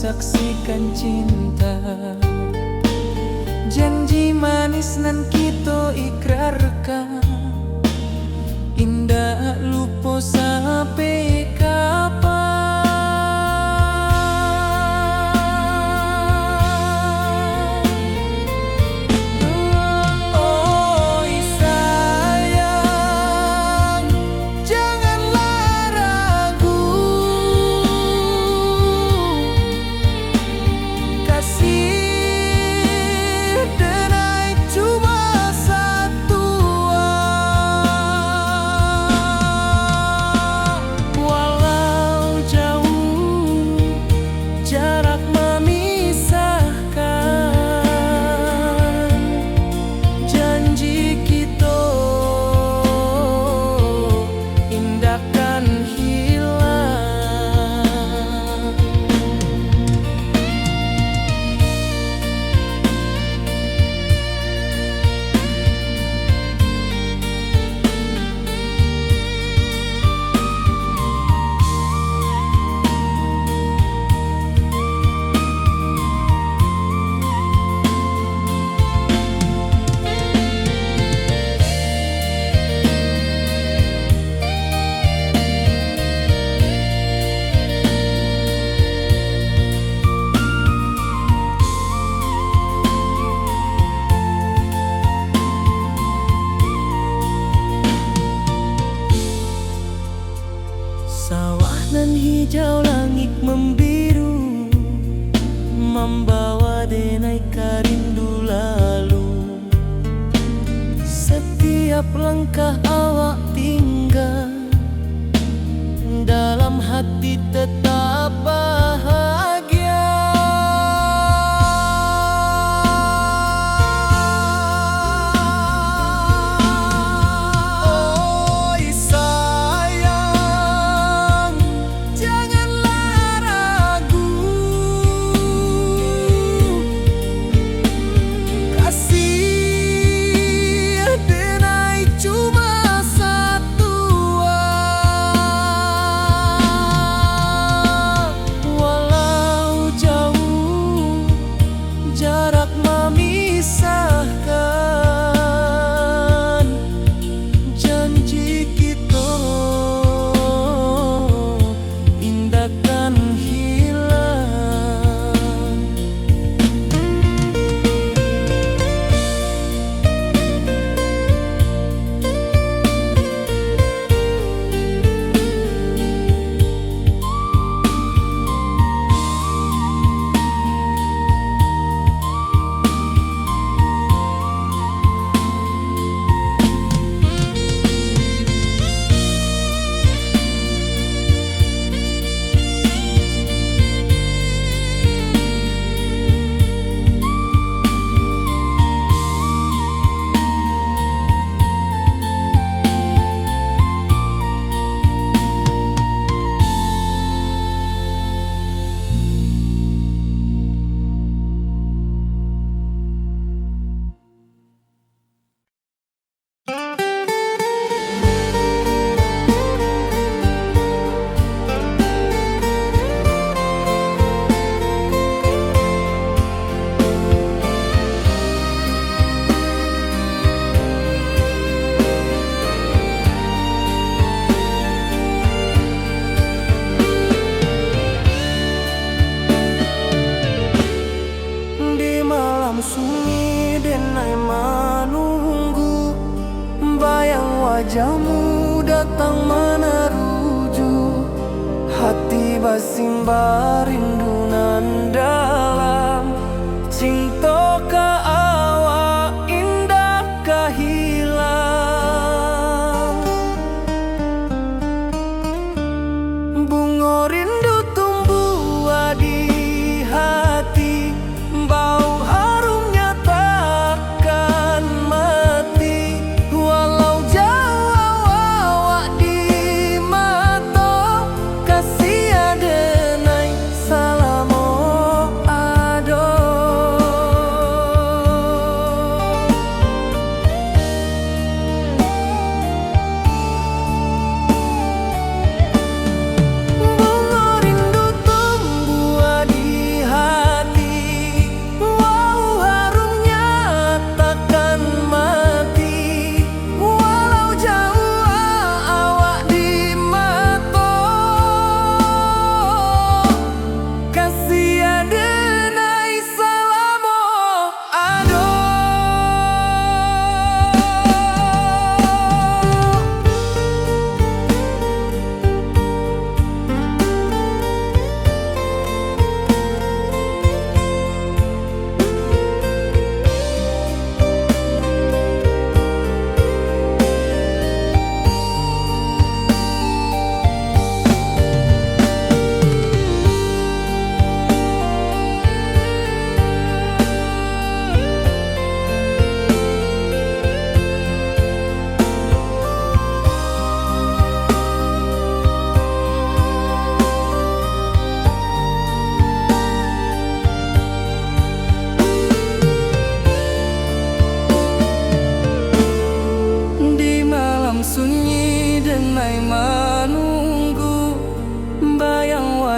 saksikan cinta. Janji manis nan kita ikrarkan, indah lupa sampai kapan. Oi sayang, janganlah ragu, kasih denai cuma satu. Walau jauh jarak memisahkan, janji kita indahkan hilang. Sawah nan hijau, langit membiru, membawa denai karindu lalu. Setiap langkah awak tinggal, dalam hati tetap bahagia. Oi sayang, janganlah ragu, kasih denai cuma satu. Walau jauh jarak memisahkan, janji kita indahkan hilang. Di malam sunyi denai menunggu, bayang wajahmu datang meneruju. Hati basimba rindu nan dalam, cinta ka awak indah ka hilang. Bunga rindu tumbuh di hati, bau harumnya takkan mati. Walau jauh awak di mata, kasih denai salamo.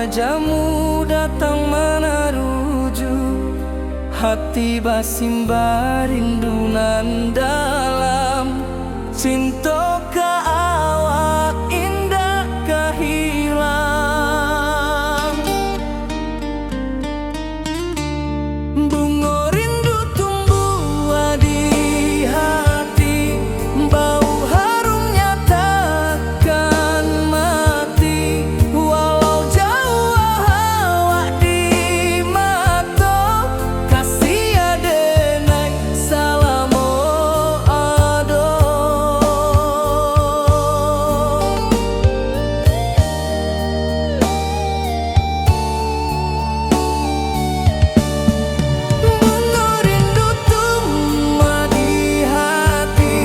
wajahmu datang meneruju, hati basimba rindunan dalam cinta ka awak indah kahilang. Bunga rindu tumbuh di hati, bau harumnya takkan mati. Walau jauh awak di mata, kasih adenai salamo ado. Bunga rindu tumbuh di hati,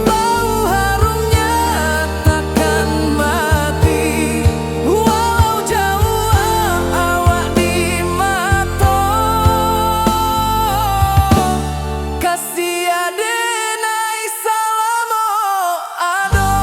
bau harumnya takkan mati. Walau jauh awak di mata, kasih adenai salamo ado.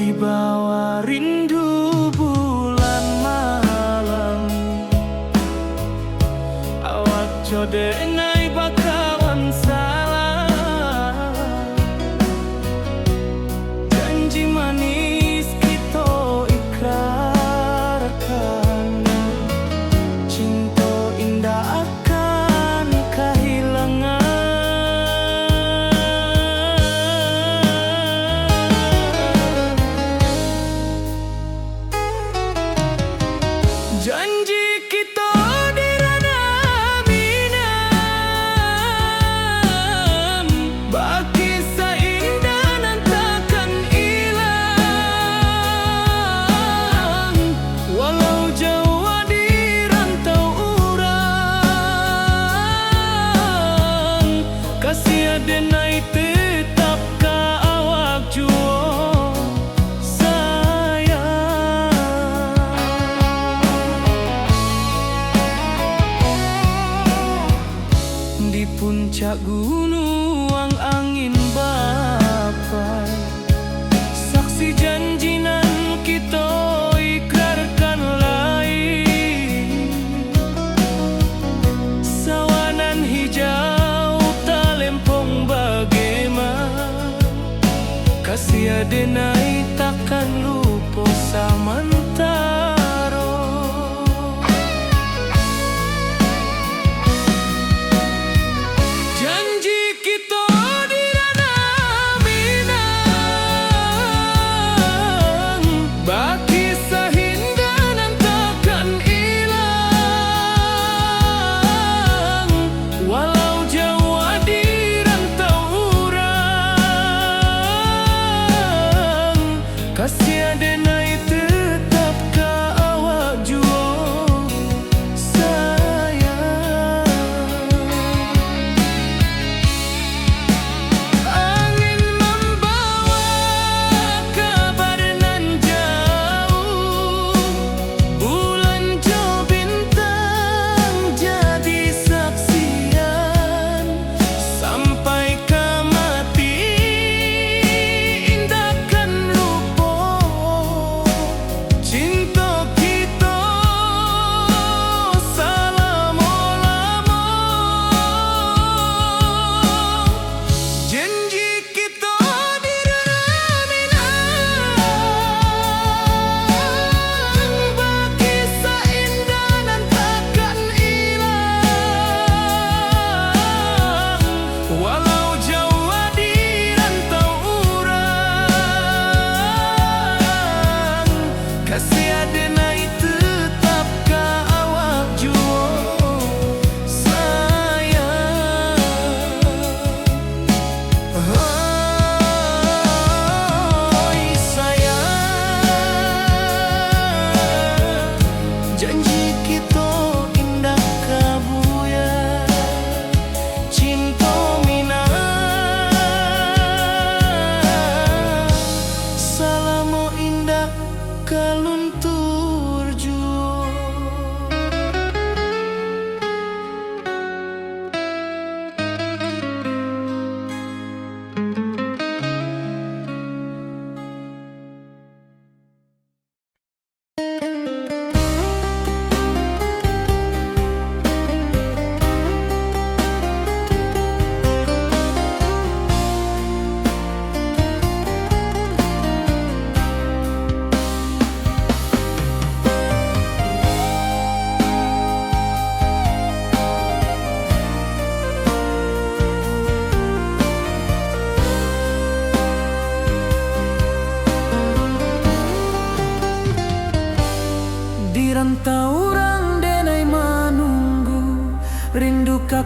Di bawah rindu bulan malam, awak jodenai bakawan salah. Janji manis kita ikrarkan, cinta indah akan kehilangan. Janji kita di ranah minam, baki seindah nan takkan hilang. Walau jauh di rantau urang, kasih adenai tetap ka awak jua di puncak gunung angin bapai, saksi janji nan kita ikrarkan lain. Sawanan hijau talempong bagaimana, kasih adenai takkan lupa samantara. Janji kita di ranah minang, baki sahinda nan takkan hilang. Walau jauh di rantau urang, kasih adenai tetap ka awak jua sayang. Angin membawa kabar nan jauh, bulan jo bintang jadi saksian. Sampai ke mati indahkan lupa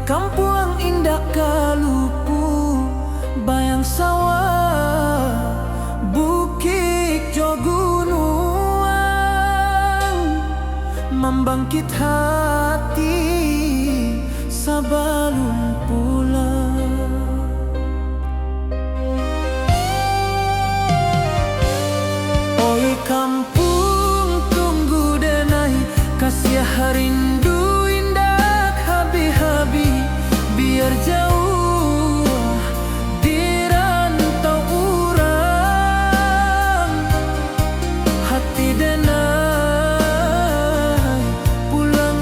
Kampung indah Kaluku, bayang sawah, bukit jo gunung, membangkit hati sabalun pulang. Oi kampung tunggu denai, kasih rindu indah habi-habi, biar jauh di rantau urang, hati denai pulang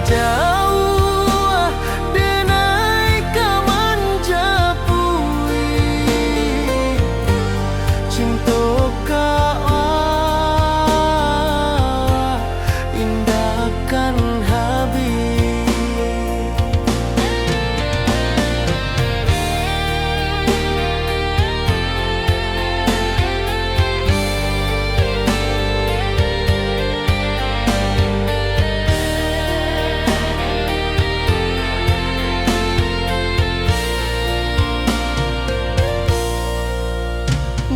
jauh denai kamanjapui cinta indahkan habis.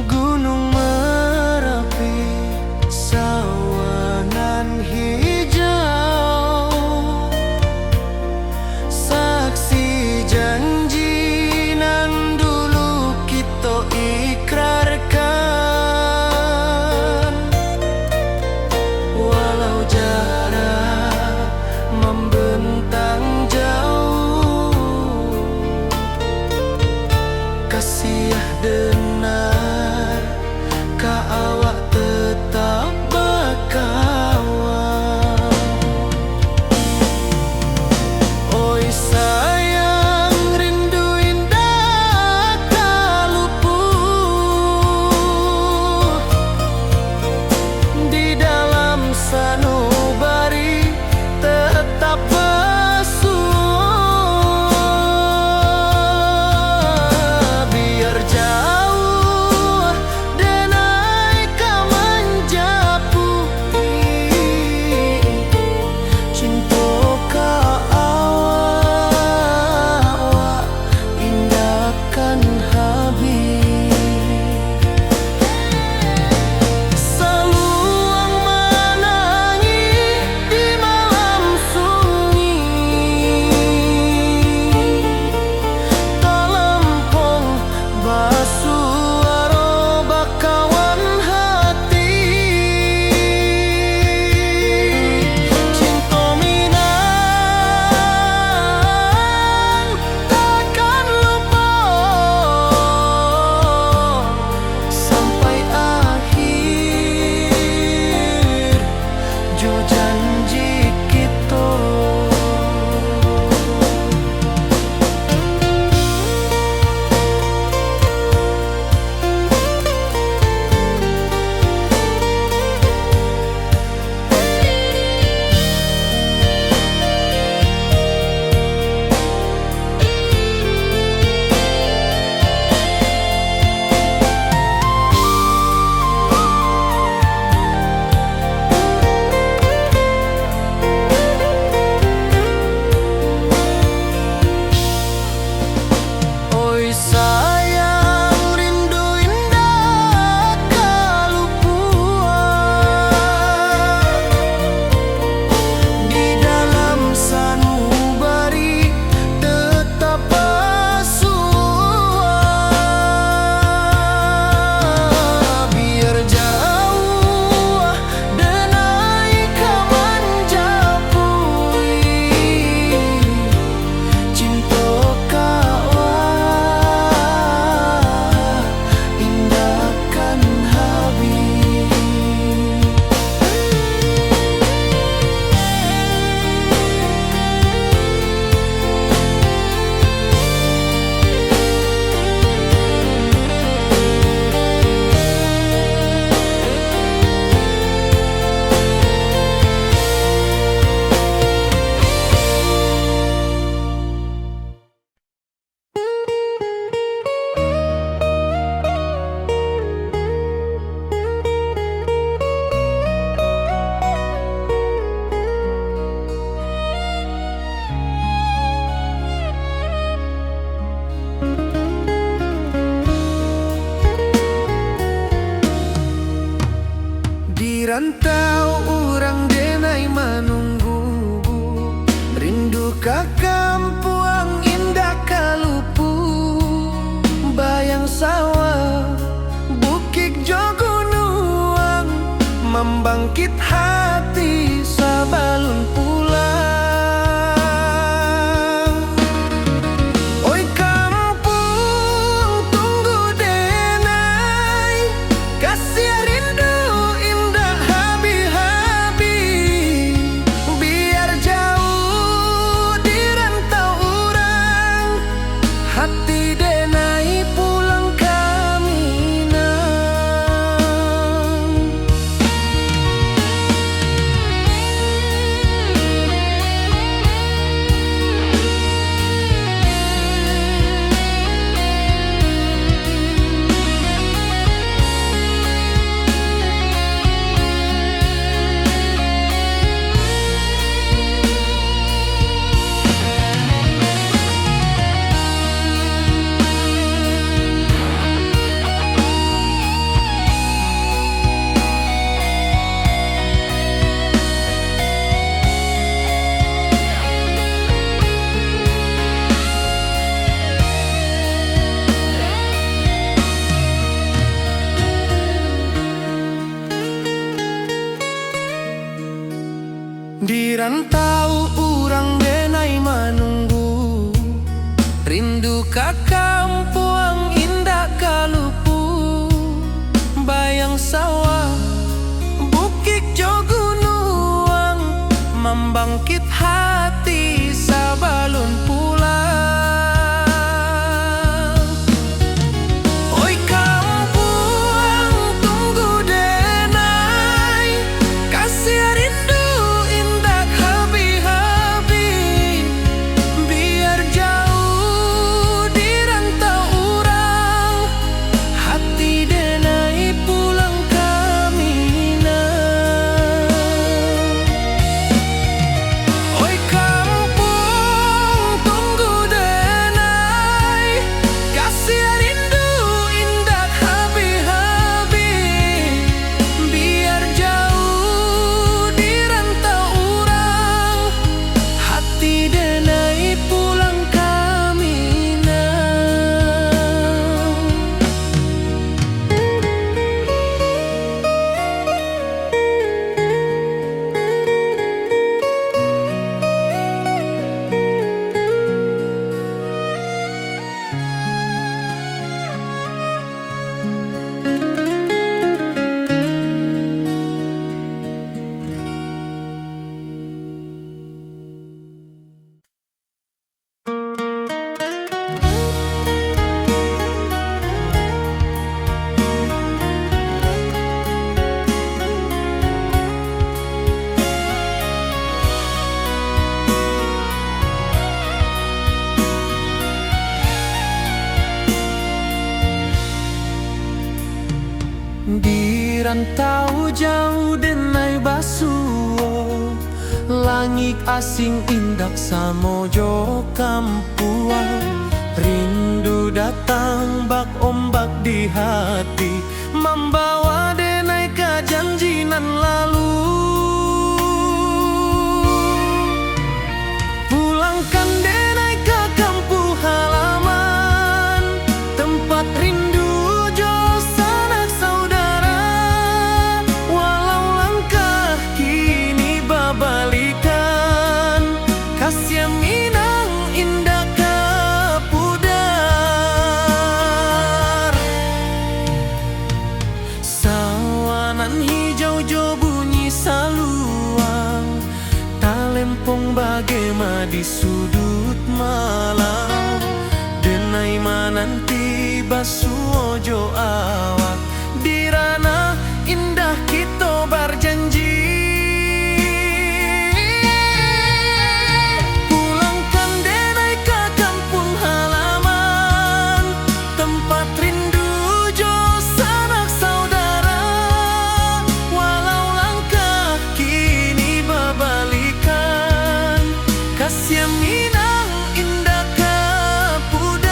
Gunung Merapi, sawanan hijau, saksi janji nan dulu kita ikrarkan. Walau jarak membentang jauh, kasih denar ka awak tetap berkawan. Oi sayang, rindu indah tak luput di dalam sanubari tetap bersua. Biar jauh denai kamanjapui cinta ka awak indahkan habis. Saluang menangis di malam sunyi, talempong basuaro bakawan hati. Cinta Minang takkan lupa sampai akhir jo janji kita. Di rantau urang denai manunggu, rindu ka kampung indah kalupu. Bayang sawah, bukit jo gunung, membangkit hati sabalun pulang. Oi kampung tunggu denai, kasih rindu indah habi-habi. Biar jauh di rantau urang, hati denai pulang kamina. Oi kampung tunggu denai, kasih rindu indah habi-habi. Biar jauh di rantau urang, hati denai pulang kamina. Di rantau jauh denai basuo, langit asing indak samojo kampuang. Rindu datang bak ombak di hati, membawa denai ke janji nan lalu. Pulangkan denai ke kampung halaman, tempat rindu jo sanak saudara. Walau langkah kini babalikan, kasih minang indah ke pudar. Sawanan hijau jo bunyi saluang, talempong bagema di sudut malam. Denai mananti basuo jo awak, di ranah indah kita berjanji. Pulangkan denai ke kampung halaman, tempat rindu jo sanak saudara. Walau langkah kini babalikan, kasih minang indah ke pudar.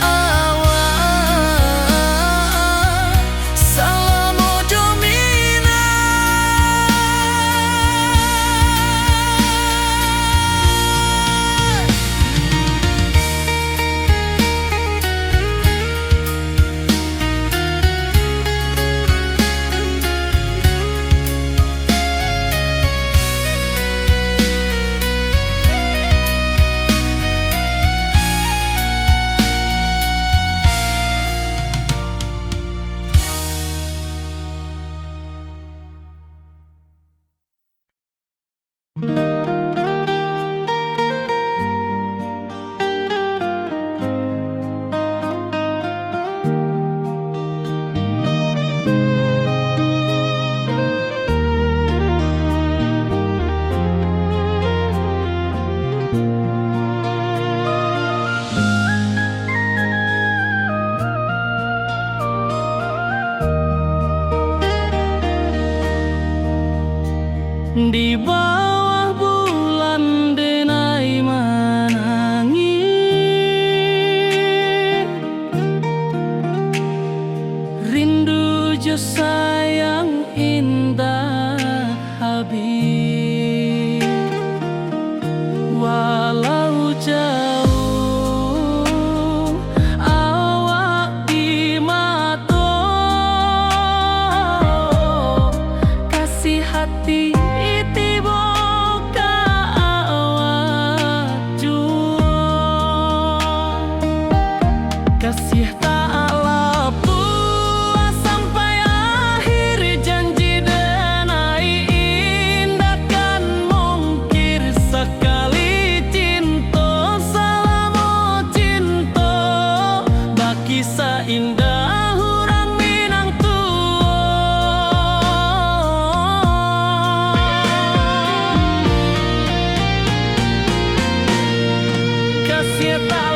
awak salam ojo di bawah bulan denai menangi, rindu jo sayang indah habis, walau jauh awak di mata, kasih hati kasih tak puas sampai akhir, janji denai indah kan mungkir sekali cinta selama cinta baki seindah hurang Minang tua. Kasih tak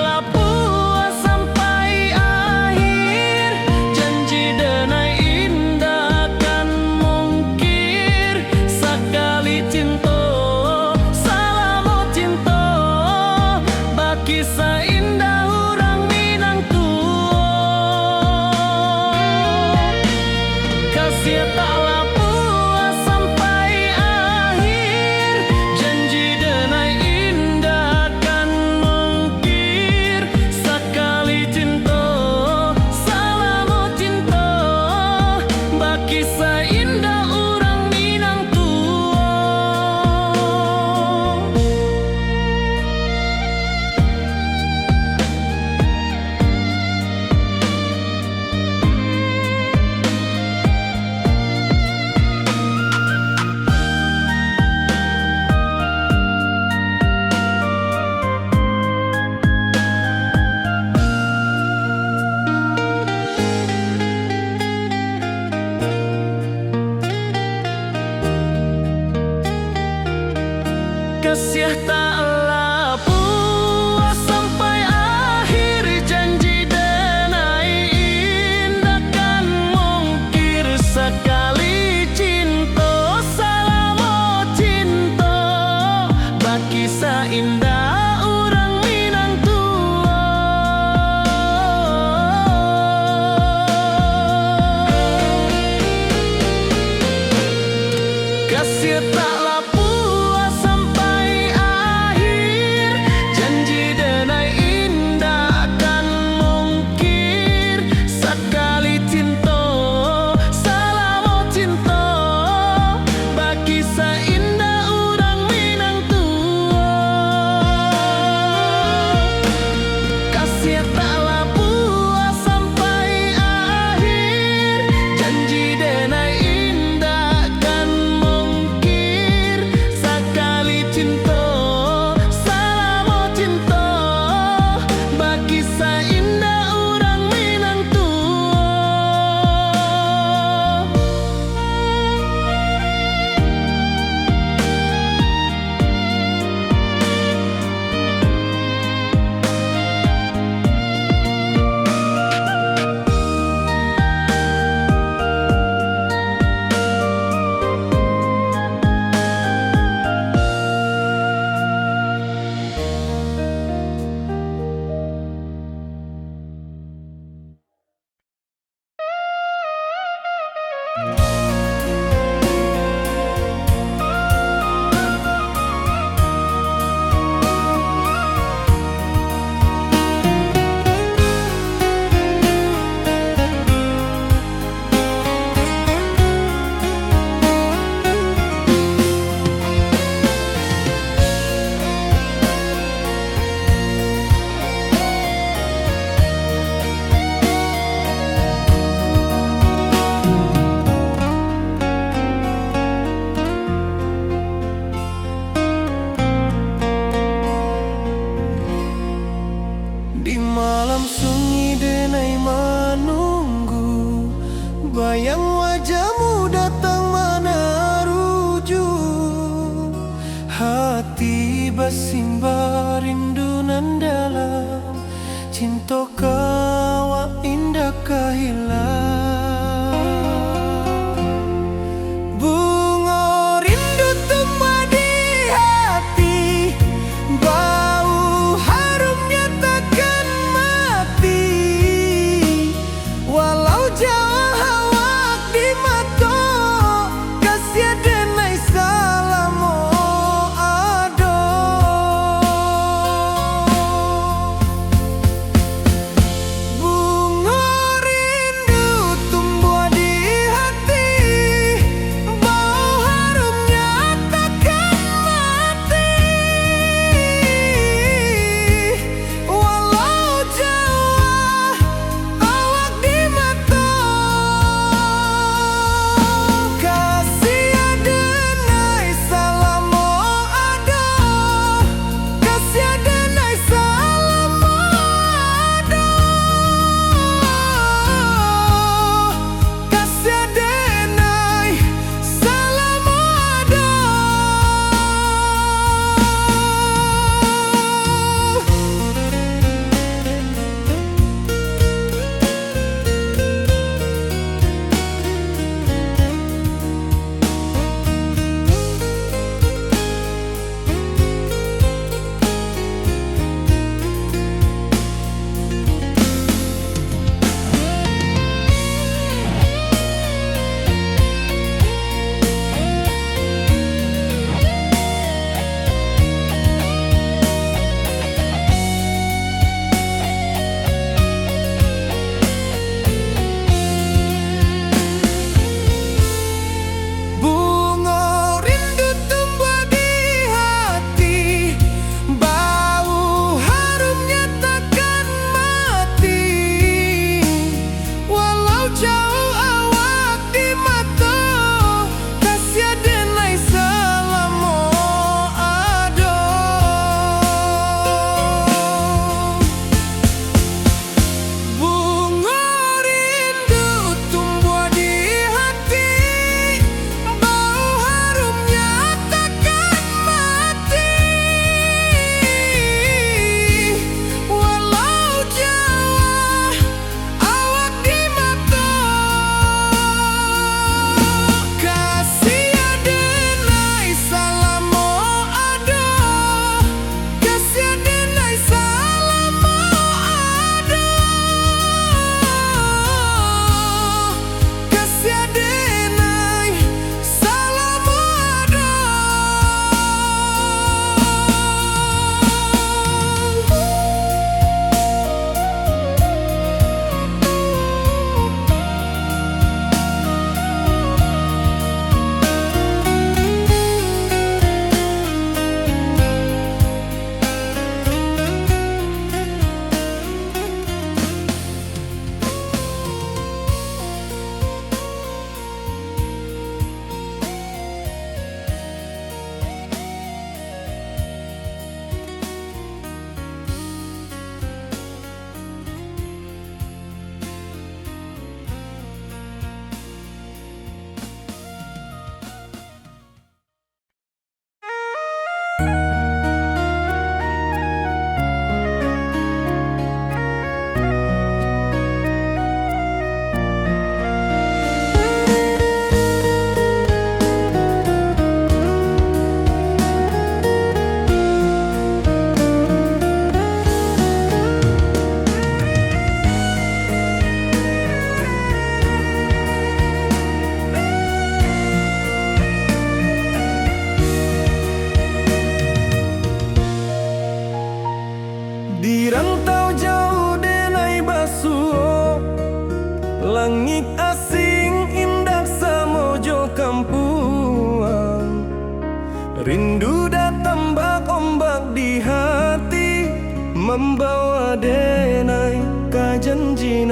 kisah indah orang Minang tua.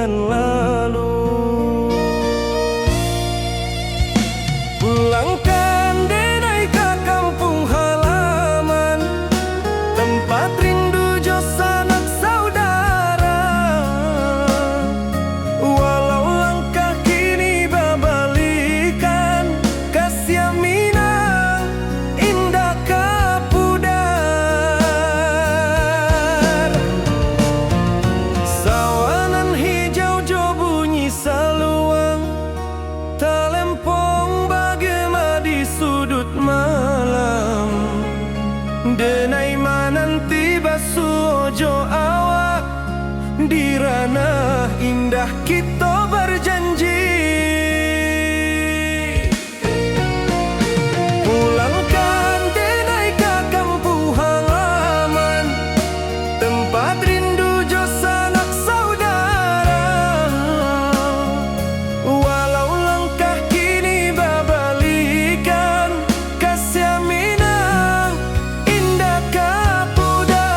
kenangan lalu. Pulangkan denai ke kampung halaman, tempat rindu jo sanak saudara. Walau langkah kini babalikan, kasih Minang indah kapudar. Sawangan hijau jo bunyi saluang, talempong bagema di sudut malam. Denai mananti basuh jo awak, di ranah indah kita berjanji. Pulangkan denai ke kampung halaman, tempat rindu jo sanak saudara. Walau langkah kini babalikan, kasih Minang indah kapudar.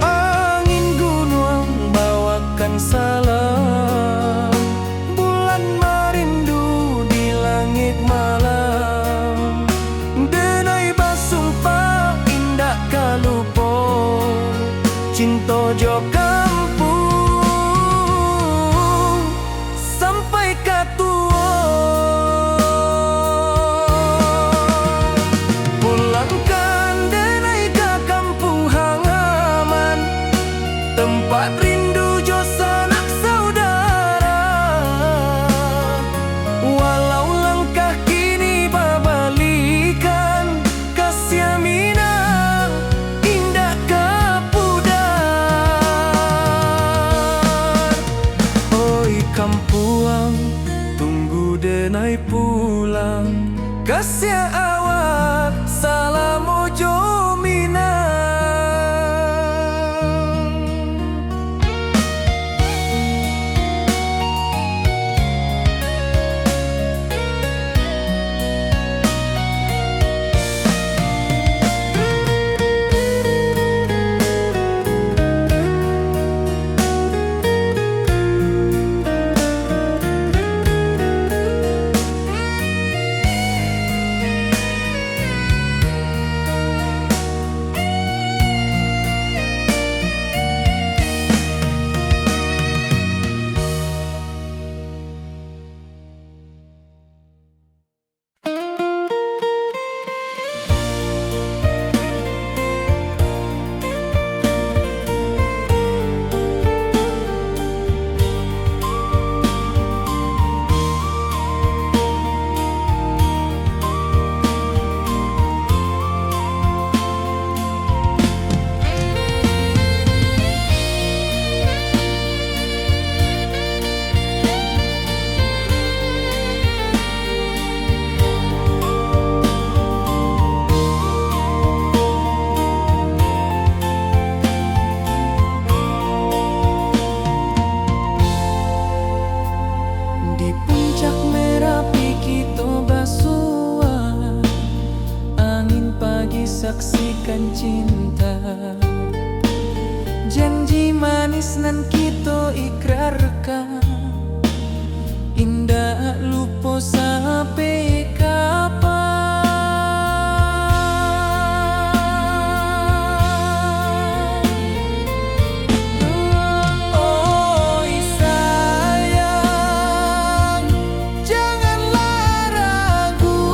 Angin gunung bawakan salam, bulan merindu di langit malam. Denai basumpah indah kalupo, cinta jo kampung sampai katua. Pulangkan denai ke kampung halaman, tempat rindu jo sanak saudara. Walau langkah kini babalikan, kasih Minang indah kapudar. Oi kampuang, tunggu denai pulang, kasih awak salam ojo Minang. Di puncak Merapi kita basua, angin pagi saksikan cinta. Janji manis nan kita ikrarkan, indah lupa sampai kapan. Oi sayang, janganlah ragu,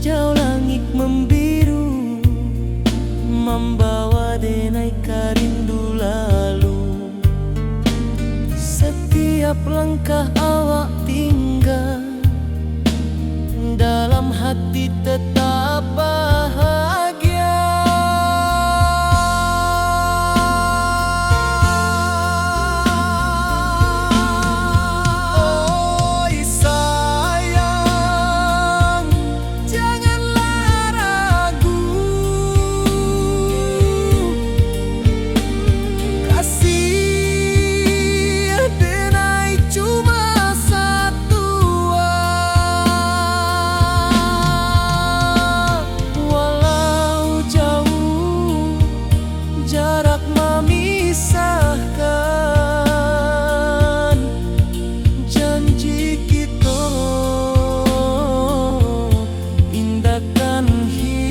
hijau langit membiru, membawa denai rindu lalu. Setiap langkah awak tinggal, dalam hati tetap bahagia. Oi sayang, janganlah ragu, kasih denai cuma satu. Walau jauh jarak memisahkan, janji kita indahkan hilang.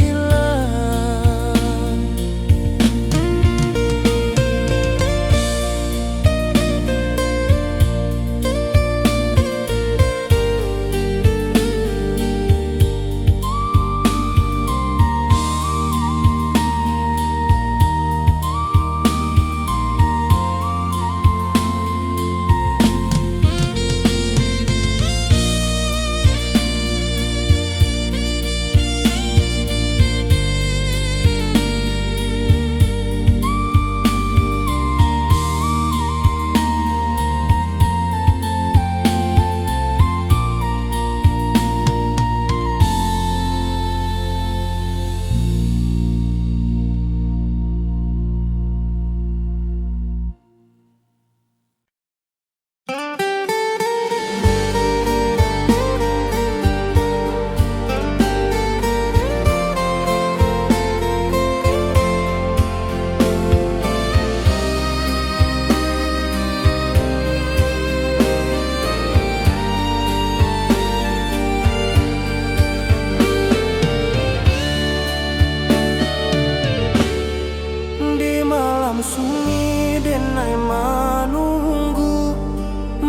Di malam sunyi denai menunggu,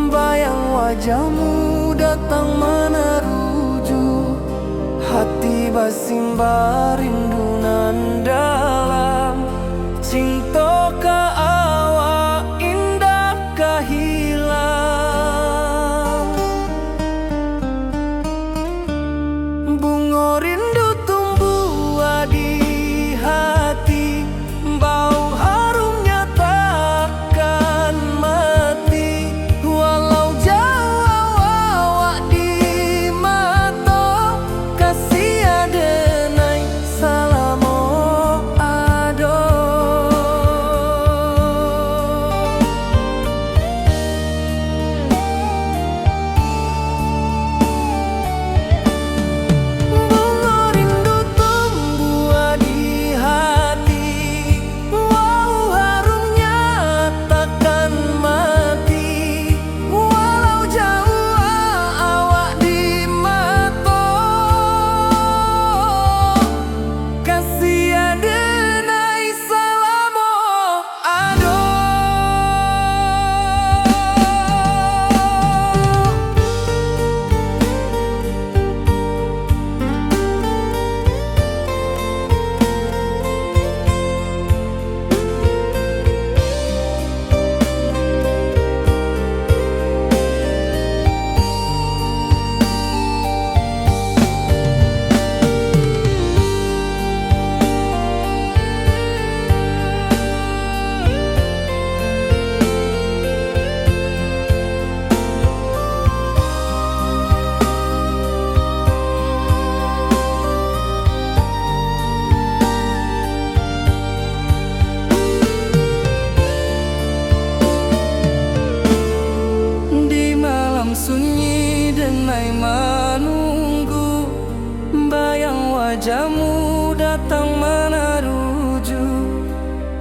bayang wajahmu datang meneruju. Hati bersimbar rindu nan dalam, cinta ka awak indah ka hilang. Bunga rindu tumbuh di hati, bau harumnya takkan mati. Walau jauh awak di mata, kasih adenai salamo ado. Bunga rindu tumbuh di hati, wow harumnya takkan mati. Walau jauh awak di mata, kasih adenai salamo ado. Di malam sunyi denai menunggu, bayang wajahmu datang meneruju.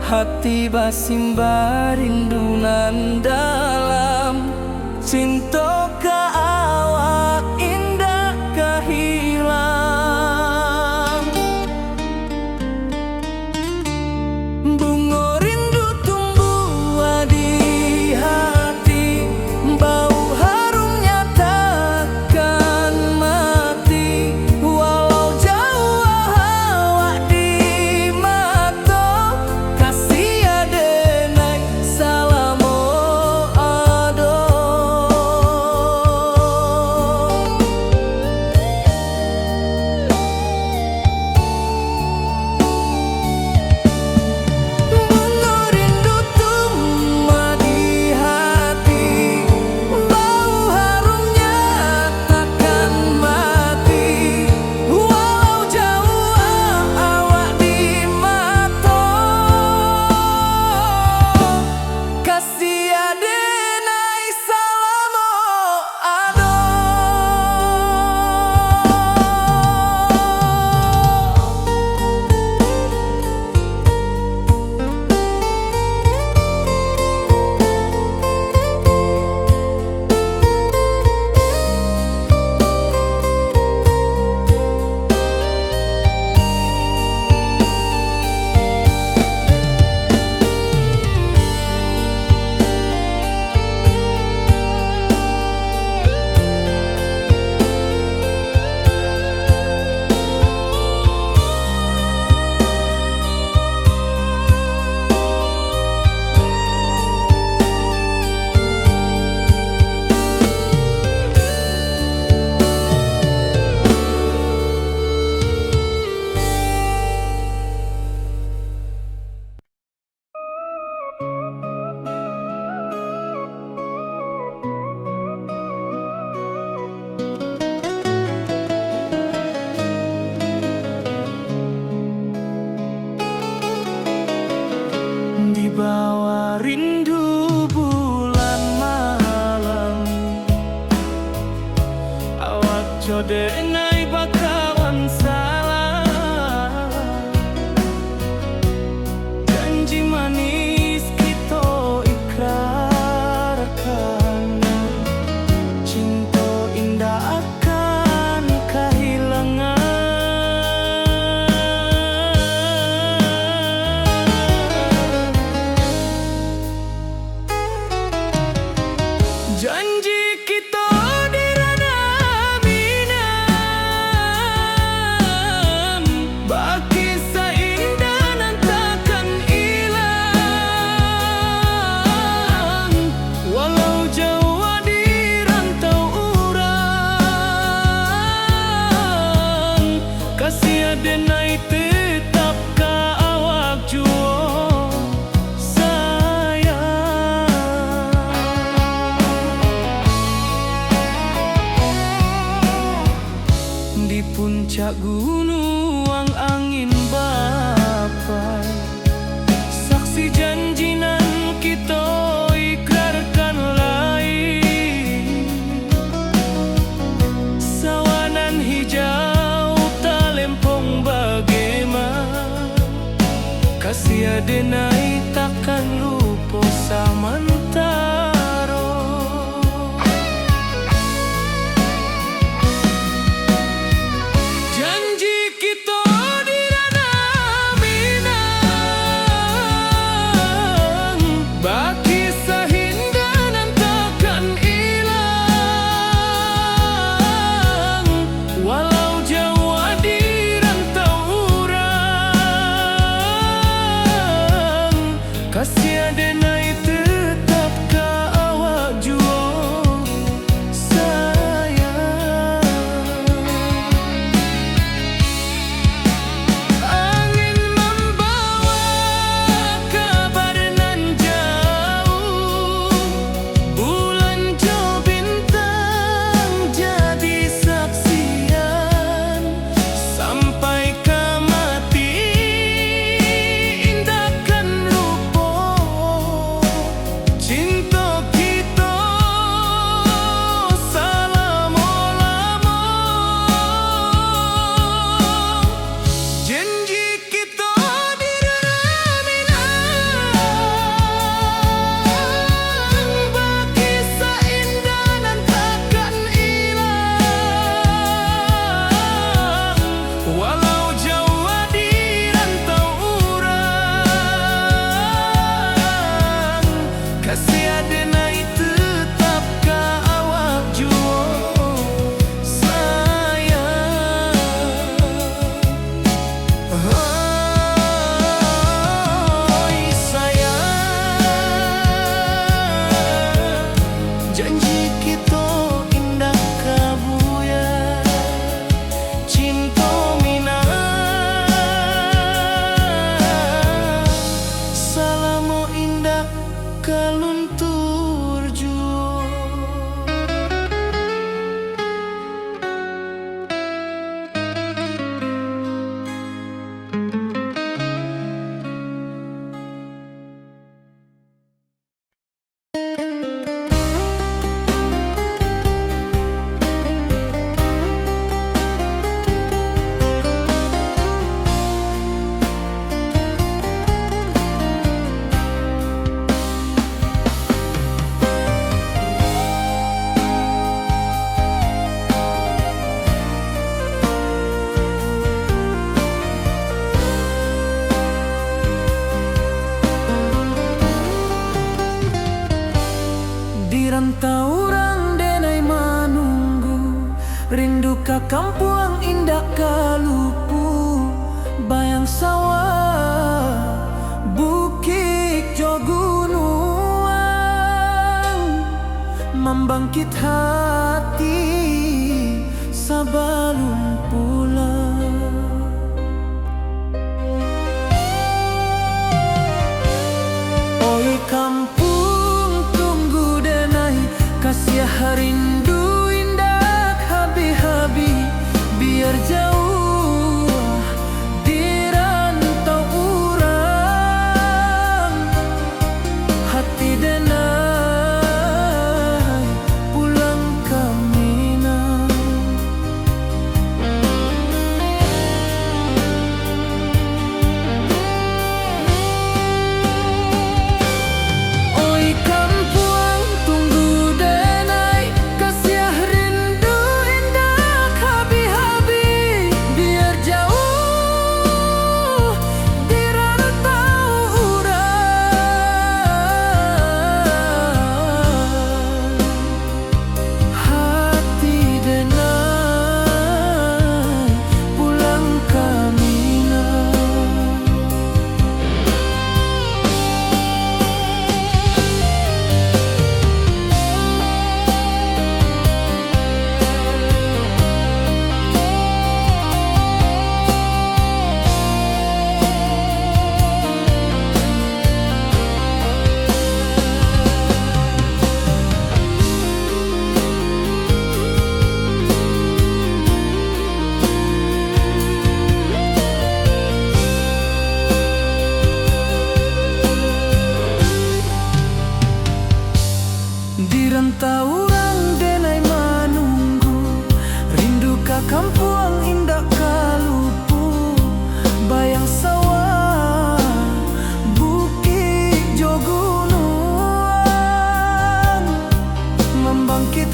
Hati bersimbar rindu nan dalam, cinta ka awak indah ka hilang. Bunga rindu tumbuh di hati, bau harumnya takkan mati. Walau jauh denai bakawan salah. Janji manis kita ikrarkan, cinta indah akan kehilangan. Janji kita di ranah minam, baki seindah nan takkan hilang. Walau jauh di rantau urang, kasih denai tetap ka awak jua sayang. Di puncak gunung angin bapai, saksi janji nan kita ikrarkan lain. Sawanan hijau talempong bagaimana, kasih denai takkan lupa samantara. Janji kita di ranah minang, baki sahinda nan takkan hilang. Walau jauh di rantau urang, kasih denai tetap ka awak jua sayang. Angin membawa kabar nan jauh, bulan jo bintang jadi saksian. Sampai ke mati indahkan lupa, cinta kita selama-lama. Janji kita di ranah minang, baki seindah nan takkan hilang. Walau jauh di rantau urang, kasih denai tetap ka awak jua sayang. Oi sayang, janji kita indah kabuya, cinta minang, salamo indah kaluntur jua. Di rantau urang denai manunggu, rindu ka kampung indah kalupu. Bayang sawah, bukit jo gunung, membangkit hati sabalun pulang. Oi kampung tunggu denai, kasih rindu indah habi-habi. Biar jauh di rantau urang, hati denai pulang ke Minang.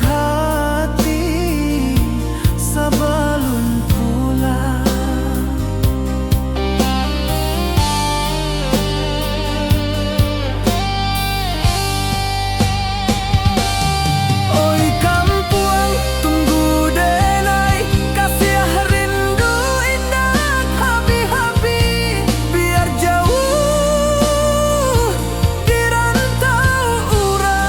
hati sebelum pulang. Oi kampung tunggu denai, kasih rindu indah habi-habi. Biar jauh di rantau urang,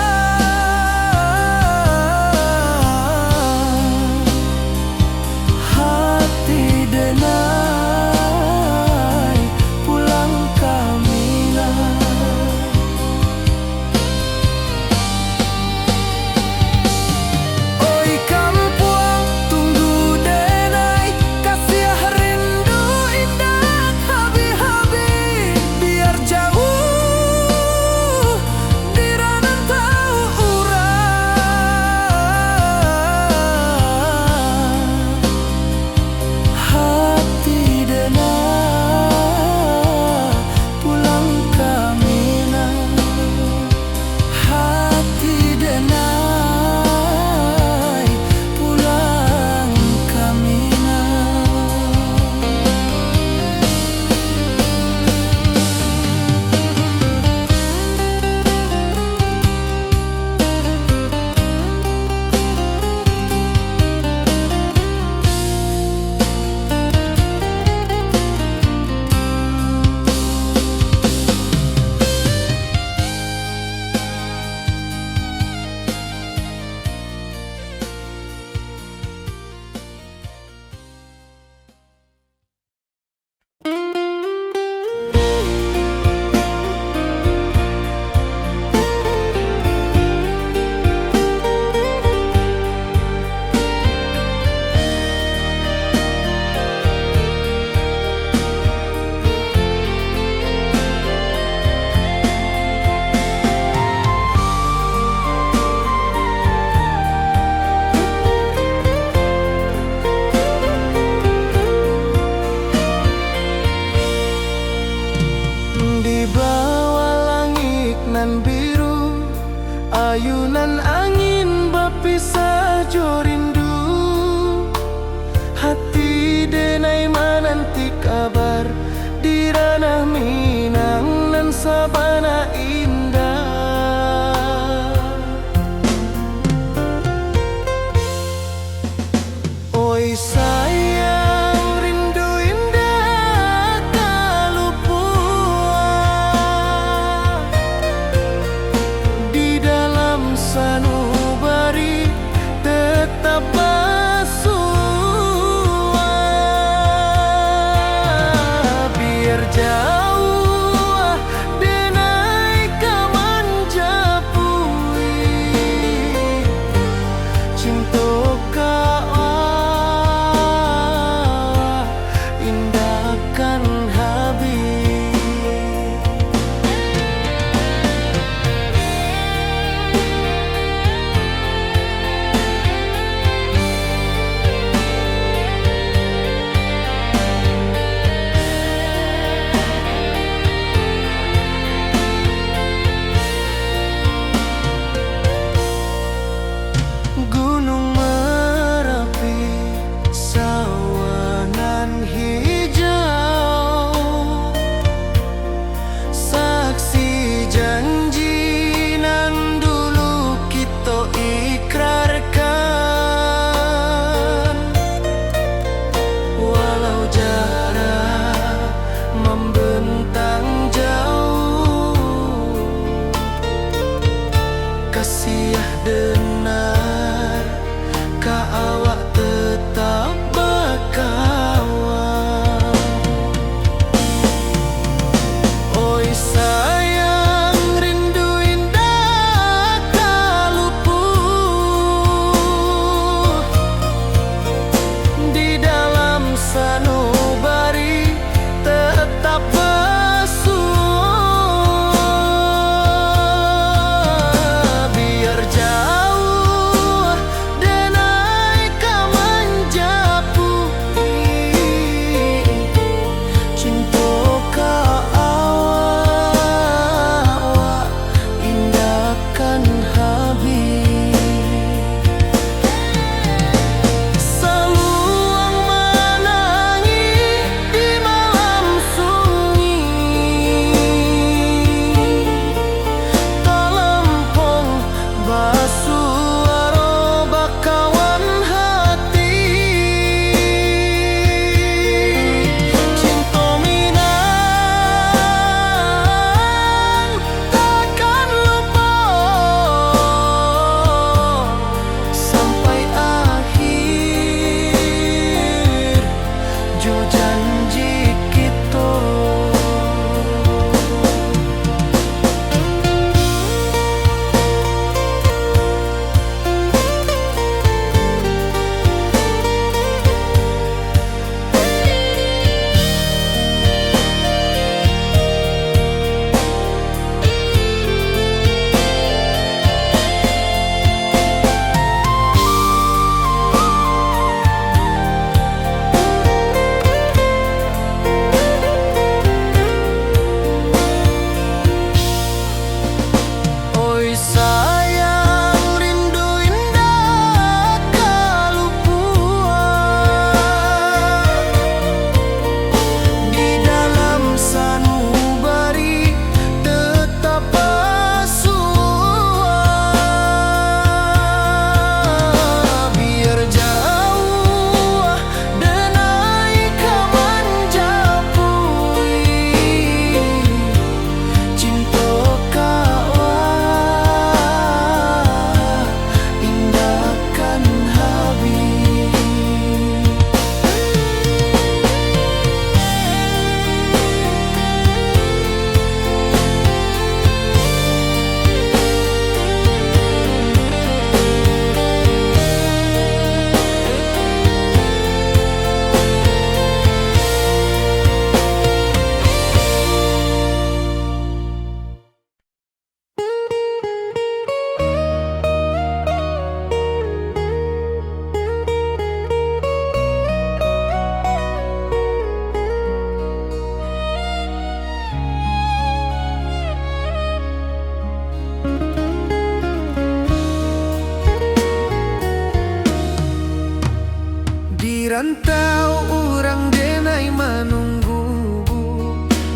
rantau orang denai menunggu,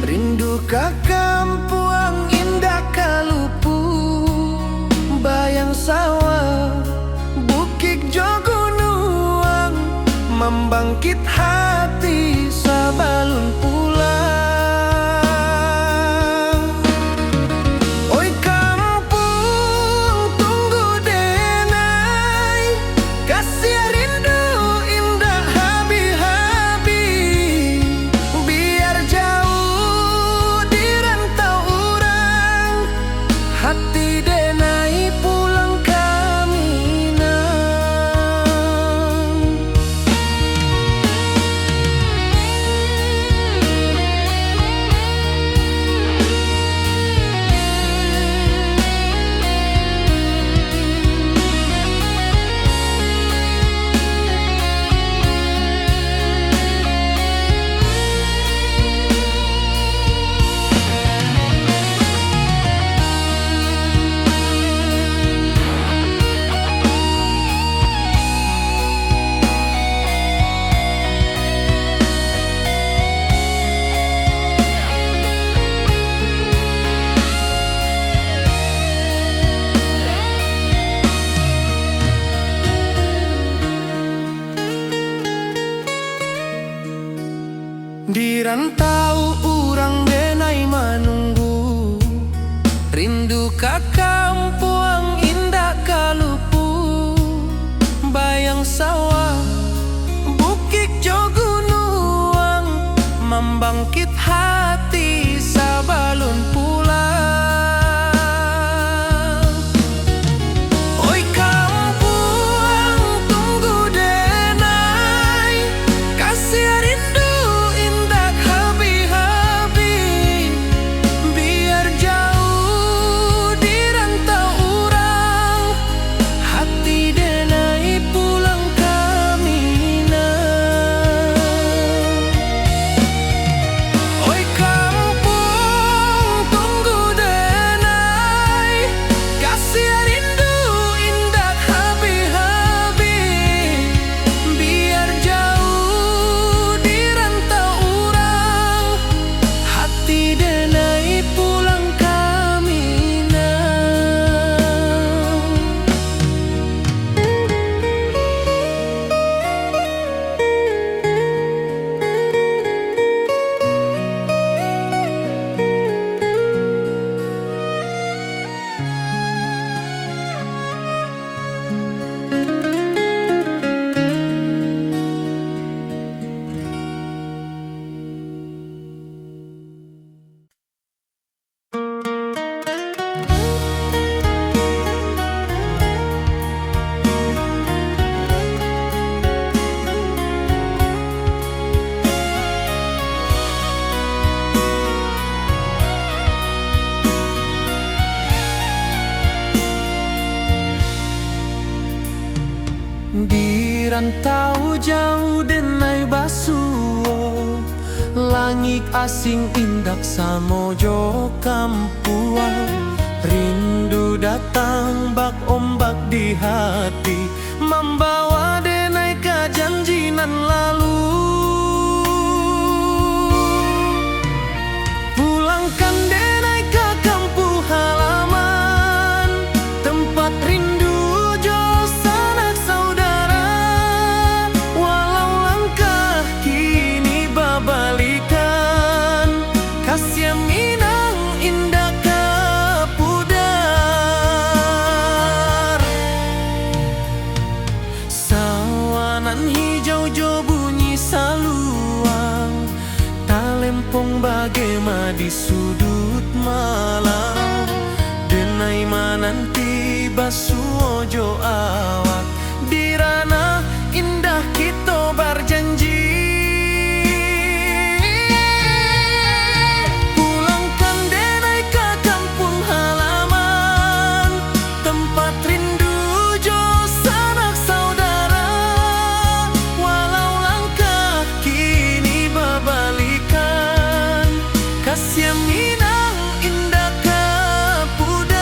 rindu ka kampuang indah kalupu, bayang sawah bukit jo gunung, membangkit hati sabalun pulang. Oi kampung tunggu denai, kasih rindu indah habi-habi, biar jauh di rantau orang, hati denai pulang ke Minang. Di rantau urang denai menunggu, rindu ka kampuang indah kalupu, bayang sawah bukit jo gunung, membangkit hati sabalun pulang. Oi kampung tunggu denai, kasih rindu indah habi-habi, biar jauh di rantau orang, hati denai pulang ke Minang. Oi kampung tunggu denai, kasih rindu indah habi-habi, biar jauh di rantau orang, hati denai pulang ke Minang. Di rantau jauh denai basuo, langit asing indak samojo kampuang, rindu datang bak ombak di hati, membawa denai ke janji nan lalu. Pulangkan denai ke kampung halaman, tempat rindu jo sanak saudara, walau langkah kini babalikan, kasih Minang indah ke pudar. Sawanan hijau jo bunyi saluang, talempong bagema di sudut malam, denai mananti basuo jo awak, di ranah indah kita berjanji. Pulangkan denai ke kampung halaman, tempat rindu jo sanak saudara, walau langkah kini babalikan, kasih Minang indah ke pudar.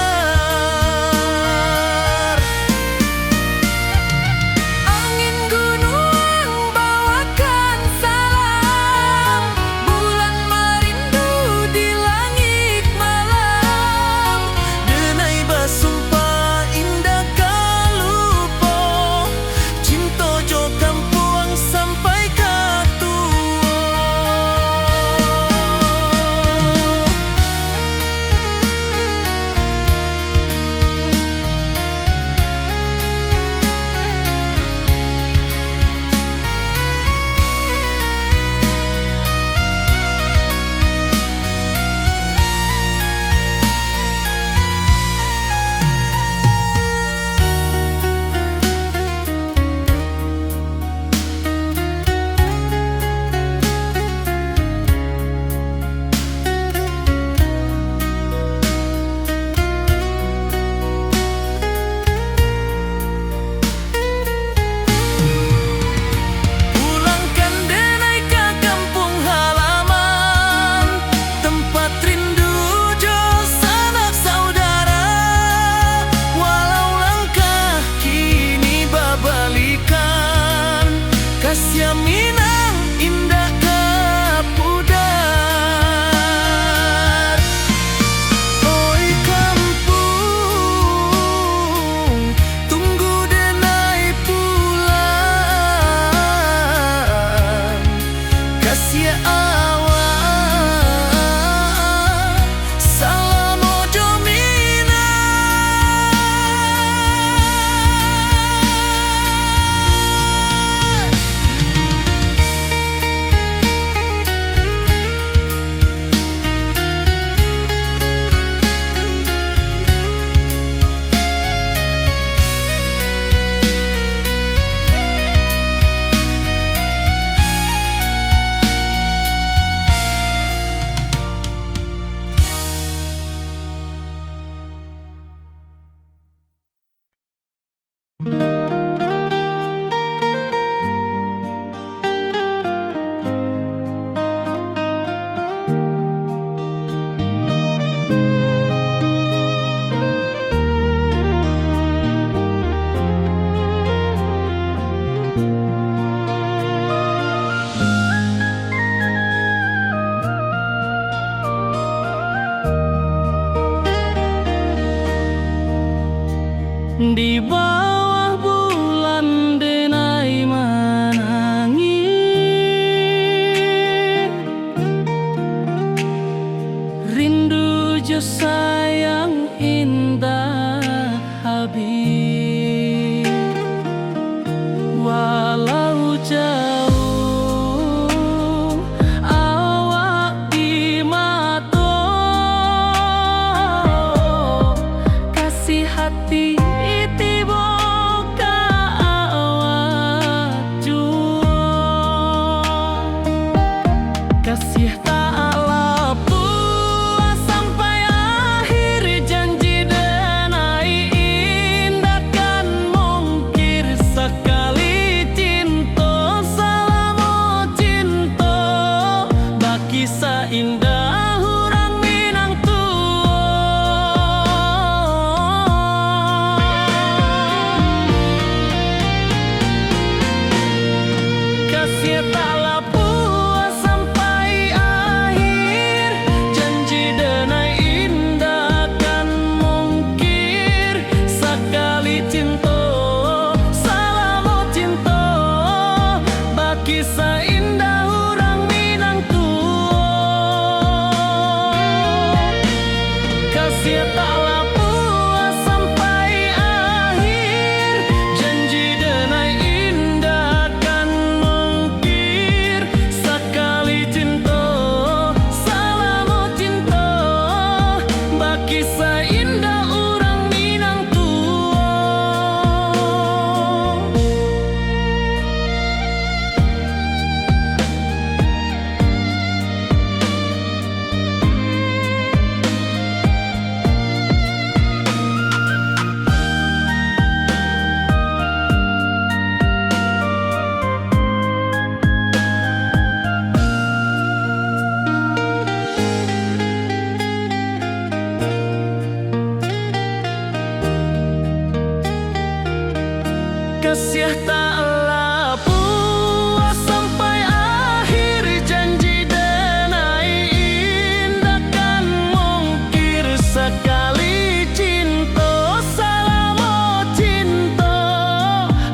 Kasih taklah puas sampai akhir, janji denai indah kan mungkir. Sekali cinta salamo cinta,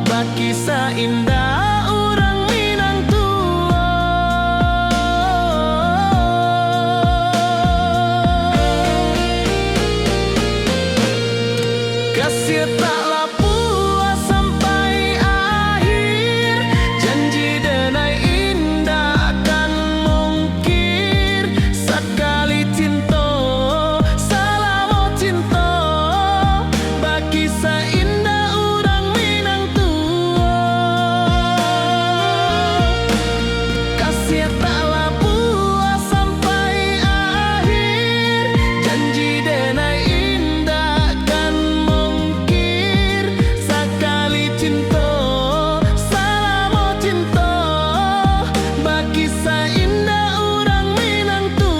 baki indah orang Minang tua. Kasih taklah puas sampai akhir, janji denai indah kan mungkir. Sekali cinta salamo cinta, baki indah orang Minang tua. Kasih taklah puas sampai akhir, janji denai indah kan mungkir. Sekali cinta salamo cinta, baki indah orang Minang tua.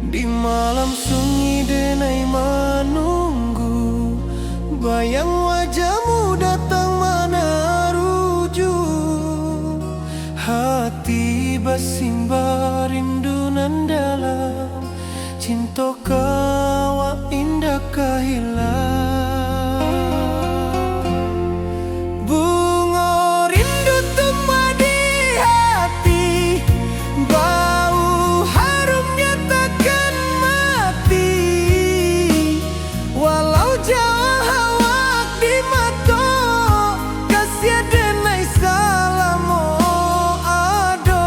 Di malam sunyi denai menunggu, bayang wajahmu datang mana rujuk. Hati bersimbar rindu nan dalam, cinta kawa indah kehilang. Bunga rindu tumbuh di hati, bau harumnya takkan mati. Walau jauh hawak di mata, kasih denai salamo ado.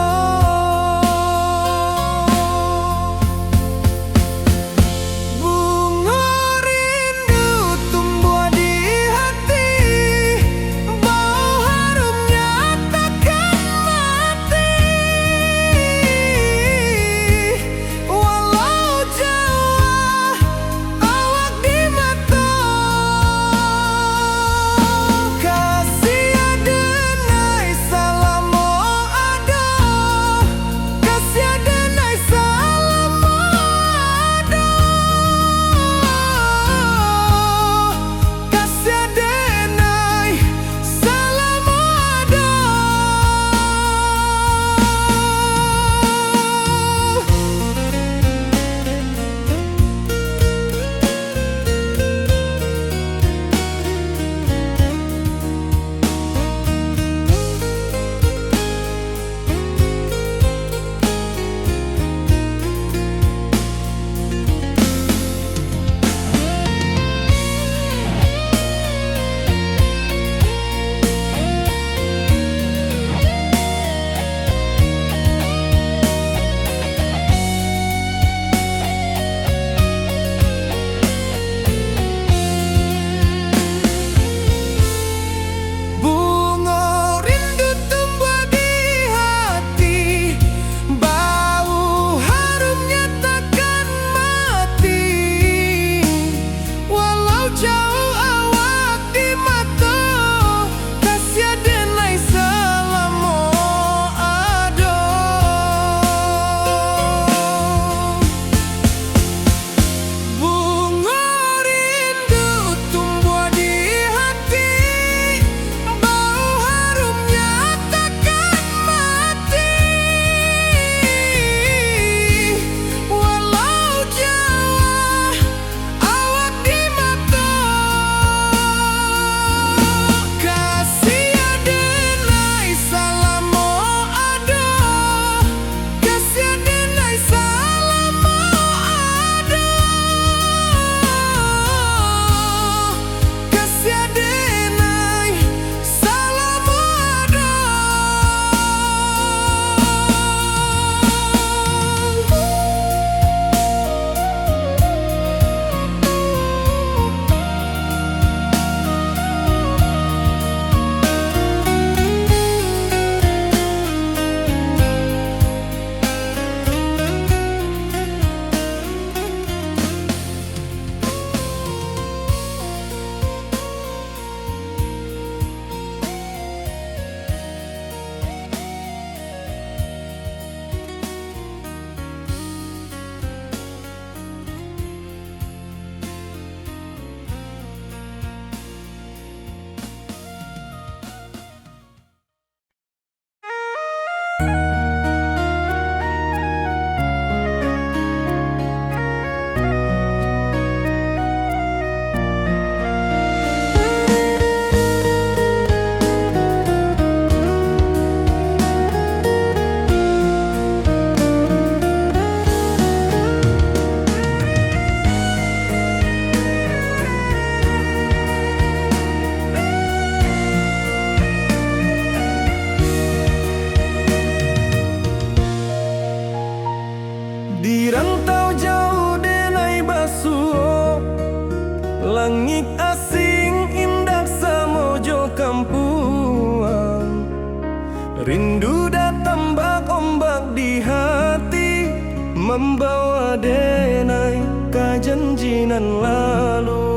membawa denai ka janjinan lalu.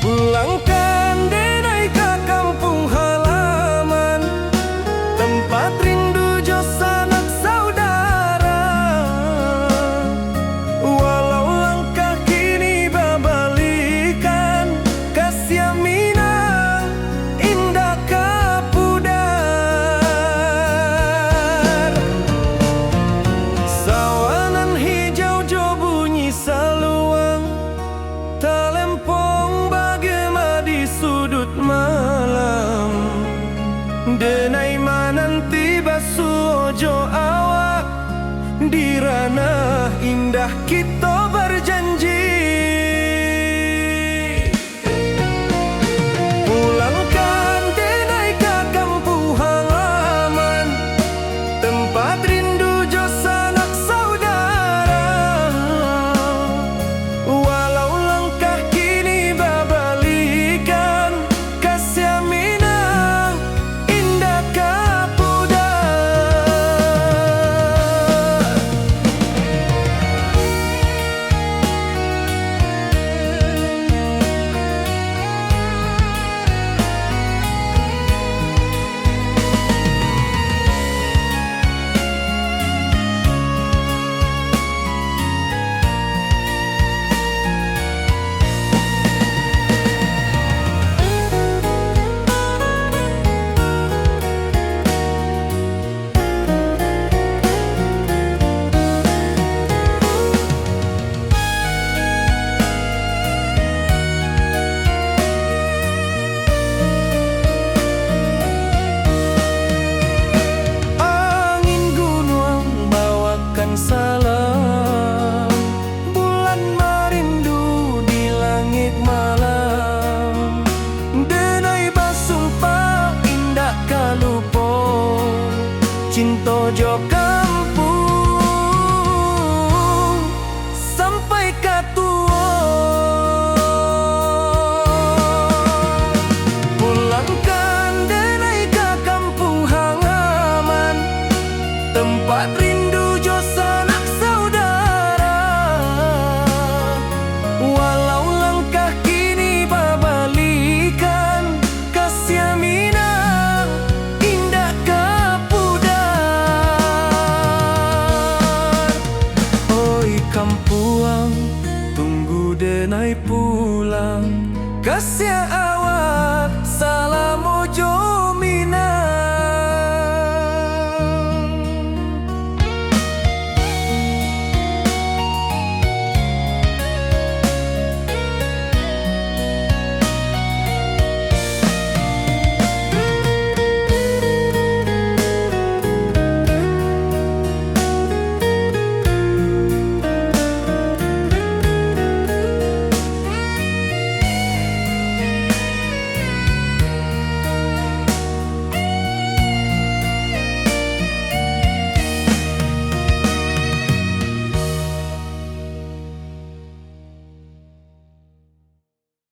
Pulangkan denai ka kampung halaman, tempat rindu jo sanak saudara. Walau langkah kini babalikan, kasih Minang indah ka pudar. Sawanan hijau jo bunyi saluang, talempong bagema di sudut malam. Denai mananti basuh jo awak, di ranah indah kita berjanji. Pulangkan denai ka kampung halaman, tempat rindu jo sanak saudara. Walau langkah kini babalikan, kasih Minang indah ka pudar. Angin gunung bawakan salam, bulan merindu di langit malam. Denai basumpah indah kalupo, cinta jo kampung sampai katua. Pulangkan denai ka kampung halaman, tempat rindu jo sanak saudara. Walau langkah kini babalikan, kasih Minang indah ka pudar. Oi kampuang, tunggu denai pulang, kasih